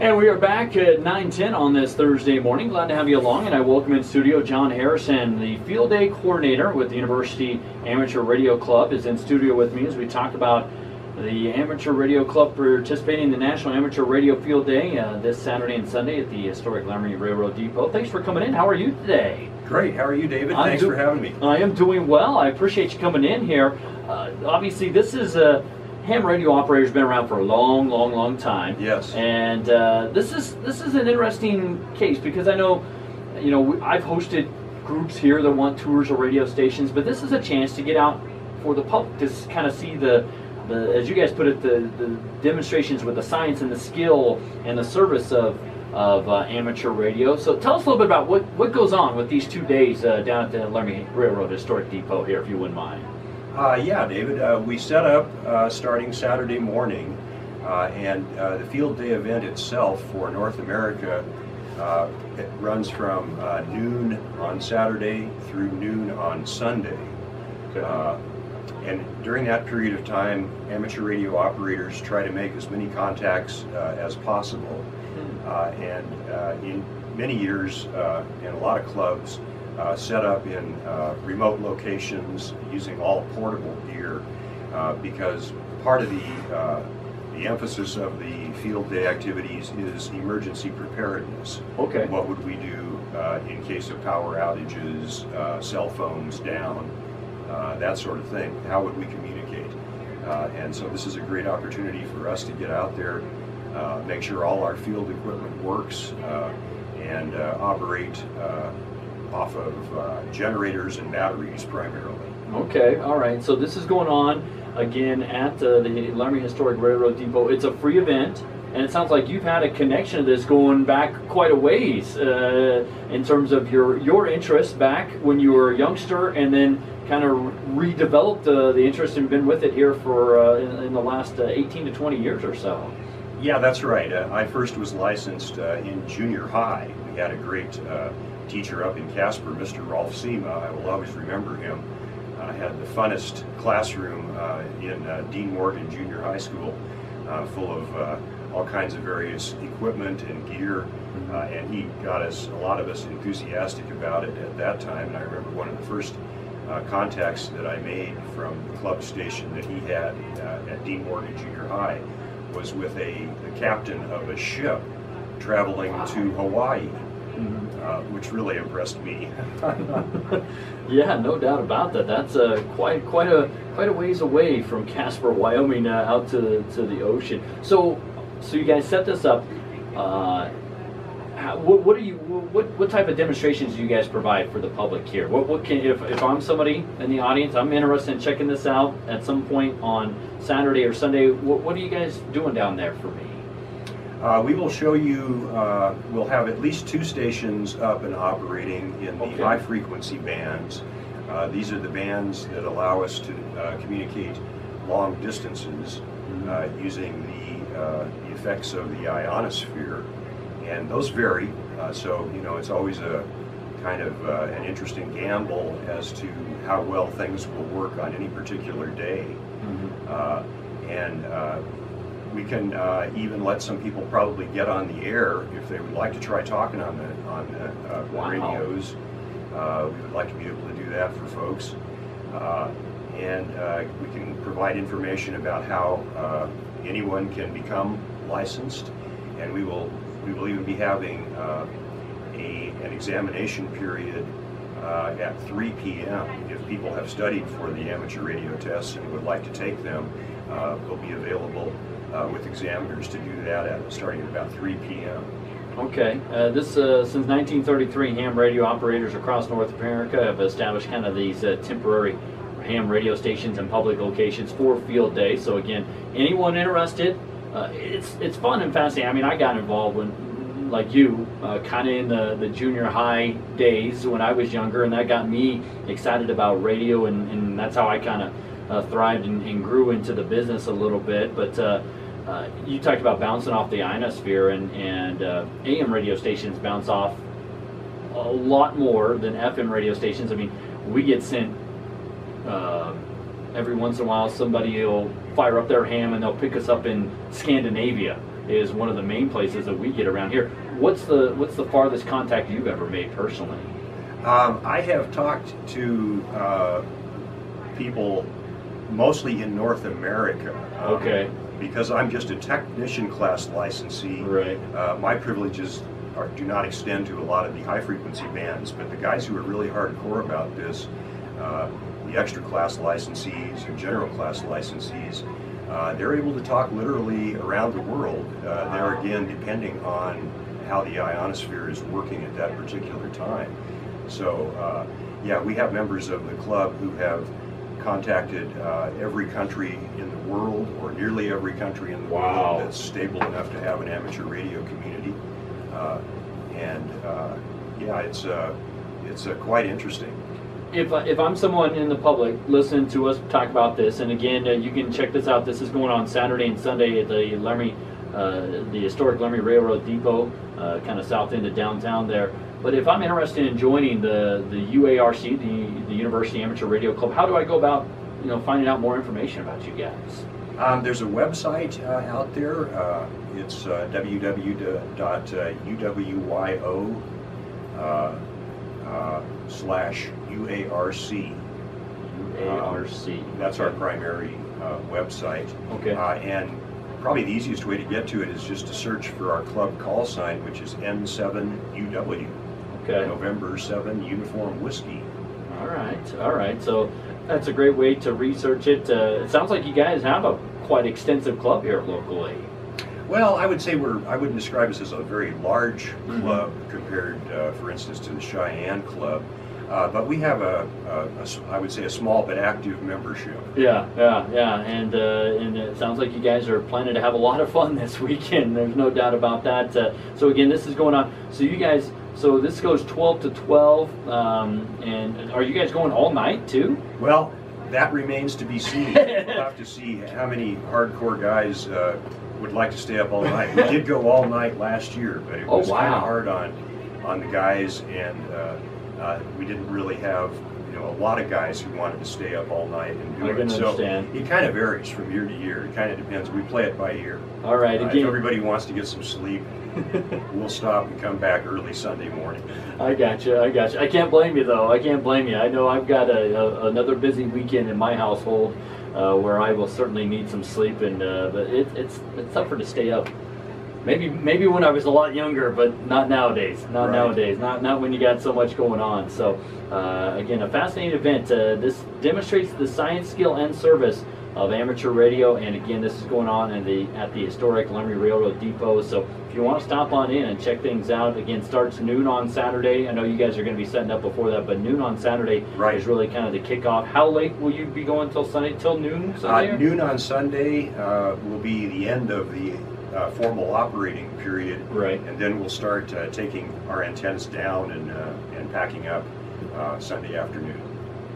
And we are back at 9:10 on this Thursday morning. Glad to have you along, and I welcome in studio John Harrison, the Field Day Coordinator with the University Amateur Radio Club, is in studio with me as we talk about the Amateur Radio Club participating in the National Amateur Radio Field Day this Saturday and Sunday at the historic Laramie Railroad Depot. Thanks for coming in. How are you today? Great. How are you, David? Thanks for having me. I am doing well. I appreciate you coming in here. Obviously, this is a ham radio operator's been around for a long time. Yes. And this is an interesting case because I know, I've hosted groups here that want tours of radio stations, but this is a chance to get out for the public to kind of see the as you guys put it, the demonstrations with the science and the skill and the service of amateur radio. So tell us a little bit about what goes on with these 2 days down at the Laramie Railroad Historic Depot here, if you wouldn't mind. Yeah, David. We set up starting Saturday morning, and the Field Day event itself for North America, it runs from noon on Saturday through noon on Sunday. Okay. And during that period of time, amateur radio operators try to make as many contacts as possible. And in many years, in a lot of clubs, set up in remote locations using all portable gear, because part of the emphasis of the field day activities is emergency preparedness. Okay. What would we do in case of power outages, cell phones down, that sort of thing? How would we communicate? And so this is a great opportunity for us to get out there, make sure all our field equipment works, and operate off of generators and batteries primarily. Okay, all right. So this is going on again at the Laramie Historic Railroad Depot. It's a free event, and it sounds like you've had a connection to this going back quite a ways in terms of your interest back when you were a youngster, and then kind of redeveloped the interest and been with it here for in the last 18 to 20 years or so. Yeah, that's right. I first was licensed in junior high. We had a great teacher up in Casper, Mr. Rolf Seema. I will always remember him. Had the funnest classroom in Dean Morgan Junior High School, full of all kinds of various equipment and gear, and he got a lot of us enthusiastic about it at that time. And I remember one of the first contacts that I made from the club station that he had at Dean Morgan Junior High was with the captain of a ship traveling to Hawaii. Which really impressed me. Yeah, no doubt about that. That's quite a ways away from Casper, Wyoming, out to the ocean. So you guys set this up. What type of demonstrations do you guys provide for the public here? What can if I'm somebody in the audience, I'm interested in checking this out at some point on Saturday or Sunday. What are you guys doing down there for me? We will show you, we'll have at least 2 stations up and operating in the high frequency bands. These are the bands that allow us to communicate long distances using the effects of the ionosphere, and those vary, so it's always a kind of an interesting gamble as to how well things will work on any particular day. We can even let some people probably get on the air if they would like to try talking on the radios. We would like to be able to do that for folks. And we can provide information about how anyone can become licensed. And we will even be having an examination period at 3 p.m. If people have studied for the amateur radio tests and would like to take them, they'll be available with examiners to do that starting at about 3 p.m. Okay. Since 1933, ham radio operators across North America have established kind of these temporary ham radio stations in public locations for field day. So again, anyone interested, it's fun and fascinating. I mean, I got involved when, like you, kind of in the junior high days when I was younger, and that got me excited about radio, and that's how I kind of thrived and grew into the business a little bit. But you talked about bouncing off the ionosphere, and AM radio stations bounce off a lot more than FM radio stations. I mean, we get sent every once in a while. Somebody will fire up their ham and they'll pick us up in Scandinavia, is one of the main places that we get around here. What's the farthest contact you've ever made personally? I have talked to people mostly in North America. Okay. Because I'm just a technician class licensee. Right. My privileges do not extend to a lot of the high frequency bands, but the guys who are really hardcore about this, the extra class licensees and general class licensees, they're able to talk literally around the world. There again, depending on how the ionosphere is working at that particular time. So yeah, we have members of the club who have contacted every country in the world, or nearly every country in the world that's stable enough to have an amateur radio community. Yeah, it's quite interesting. If I'm someone in the public listening to us talk about this, and again, you can check this out. This is going on Saturday and Sunday at the Laramie, the historic Laramie Railroad Depot, kind of south end of downtown there. But if I'm interested in joining the UARC, the University Amateur Radio Club, how do I go about, finding out more information about you guys? There's a website out there. It's www.uwyo/UARC. UARC. That's our primary website. Okay. And probably the easiest way to get to it is just to search for our club call sign, which is N7UW. Okay. November 7 Uniform Whiskey. All right. So that's a great way to research it. It sounds like you guys have a quite extensive club here locally. Well, I would say I wouldn't describe us as a very large club compared, for instance, to the Cheyenne Club. But we have I would say, a small but active membership. Yeah, and it sounds like you guys are planning to have a lot of fun this weekend. There's no doubt about that. So again, this is going on. So you guys, this goes 12 to 12, and are you guys going all night too? Well, that remains to be seen. We'll have to see how many hardcore guys would like to stay up all night. We did go all night last year, but it was kind of hard on the guys, and we didn't really have a lot of guys who wanted to stay up all night and do it. So it kind of varies from year to year. It kind of depends. We play it by ear. All right. Again, if everybody wants to get some sleep, we'll stop and come back early Sunday morning. I got you. I can't blame you, though. I can't blame you. I know I've got another busy weekend in my household where I will certainly need some sleep, and but it's tougher to stay up. Maybe when I was a lot younger, but not nowadays. Not nowadays. Not when you got so much going on. So again, a fascinating event. This demonstrates the science, skill, and service of amateur radio, and again, this is going on at the historic Laramie Railroad Depot. So if you want to stop on in and check things out, again, starts noon on Saturday. I know you guys are going to be setting up before that, but noon on Saturday is really kind of the kickoff. How late will you be going till Sunday? Till noon Sunday? Noon on Sunday will be the end of the formal operating period, and then we'll start taking our antennas down and packing up Sunday afternoon.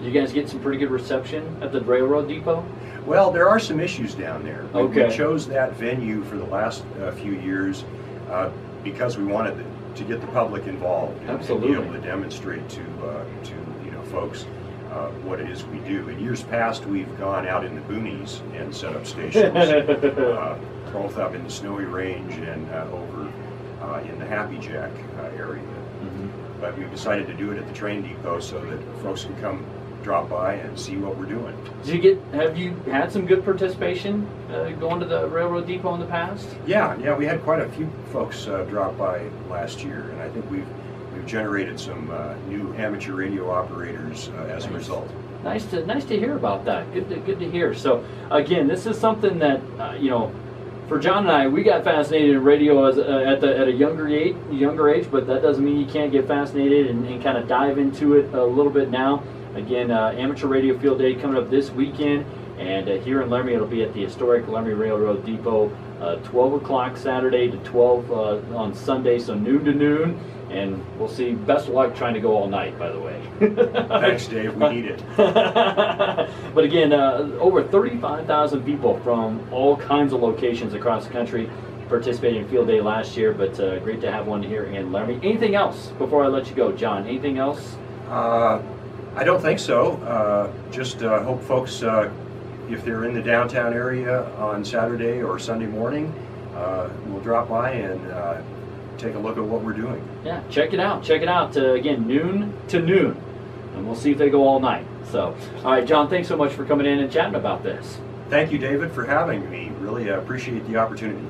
You guys get some pretty good reception at the Railroad Depot? Well, there are some issues down there. Okay. We chose that venue for the last few years because we wanted to get the public involved and be able to demonstrate to folks what it is we do. In years past, we've gone out in the boonies and set up stations, both up in the Snowy Range and over in the Happy Jack area. But we've decided to do it at the train depot so that folks can come drop by and see what we're doing. Have you had some good participation going to the Railroad Depot in the past? Yeah, we had quite a few folks drop by last year, and I think we've generated some new amateur radio operators as a result. Nice to hear about that. Good to hear. So again, this is something that for John and I, we got fascinated in radio at a younger age, but that doesn't mean you can't get fascinated and kind of dive into it a little bit now. Again, Amateur Radio Field Day coming up this weekend, and here in Laramie, it'll be at the historic Laramie Railroad Depot, 12 o'clock Saturday to 12 on Sunday, so noon to noon, and we'll see. Best of luck trying to go all night, by the way. Thanks, Dave. We need it. But again, over 35,000 people from all kinds of locations across the country participated in Field Day last year, but great to have one here in Laramie. Anything else before I let you go, John? Anything else? I don't think so. Just hope folks, if they're in the downtown area on Saturday or Sunday morning, we'll drop by and take a look at what we're doing. Yeah, check it out. Check it out. Again, noon to noon. And we'll see if they go all night. So, all right, John, thanks so much for coming in and chatting about this. Thank you, David, for having me. Really appreciate the opportunity.